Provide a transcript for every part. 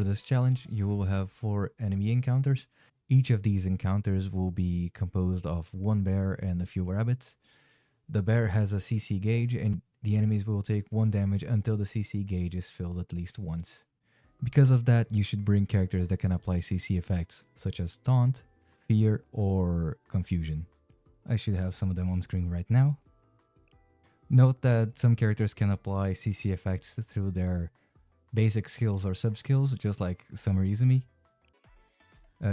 for this challenge, you will have 4 enemy encounters. Each of these encounters will be composed of one bear and a few rabbits. The bear has a CC gauge, and the enemies will take 1 damage until the CC gauge is filled at least once. Because of that, you should bring characters that can apply CC effects, such as Taunt, Fear, or Confusion. I should have some of them on screen right now. Note that some characters can apply CC effects through their basic skills or sub-skills, just like Summer Izumi.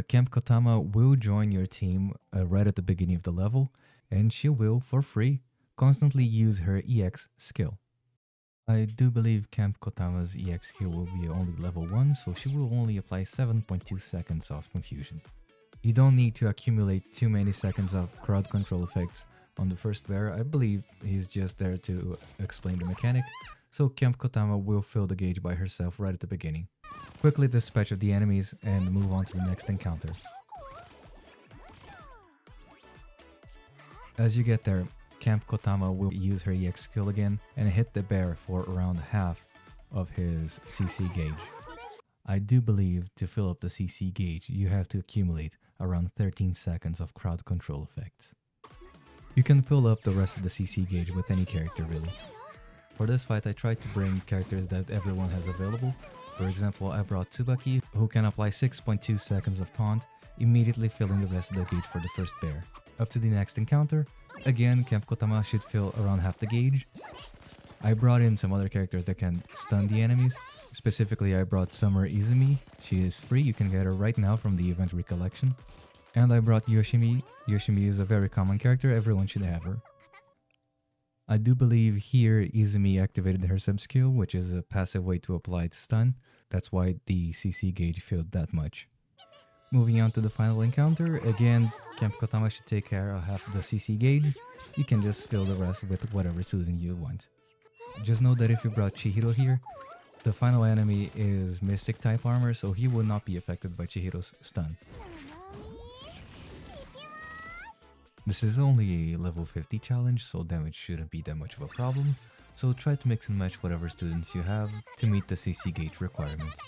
Camp Kotama will join your team right at the beginning of the level, and she will, for free, constantly use her EX skill. I do believe Camp Kotama's EX skill will be only level 1, so she will only apply 7.2 seconds of Confusion. You don't need to accumulate too many seconds of crowd control effects on the first bear. I believe he's just there to explain the mechanic, so Camp Kotama will fill the gauge by herself right at the beginning. Quickly dispatch of the enemies and move on to the next encounter. As you get there, Camp Kotama will use her EX skill again and hit the bear for around half of his CC gauge. I do believe to fill up the CC gauge, you have to accumulate around 13 seconds of crowd control effects. You can fill up the rest of the CC gauge with any character really. For this fight, I tried to bring characters that everyone has available. For example, I brought Tsubaki, who can apply 6.2 seconds of taunt, immediately filling the rest of the gauge for the first bear. Up to the next encounter, again, Camp Kotama should fill around half the gauge. I brought in some other characters that can stun the enemies. Specifically, I brought Summer Izumi. She is free, you can get her right now from the event recollection. And I brought Yoshimi. Yoshimi is a very common character, everyone should have her. I do believe here Izumi activated her sub-skill, which is a passive way to apply stun. That's why the CC gauge filled that much. Moving on to the final encounter, again, Camp Kotama should take care of half the CC gauge. You can just fill the rest with whatever student you want. Just know that if you brought Chihiro here, the final enemy is Mystic type armor, so he will not be affected by Chihiro's stun. This is only a level 50 challenge, so damage shouldn't be that much of a problem. So try to mix and match whatever students you have to meet the CC gauge requirements.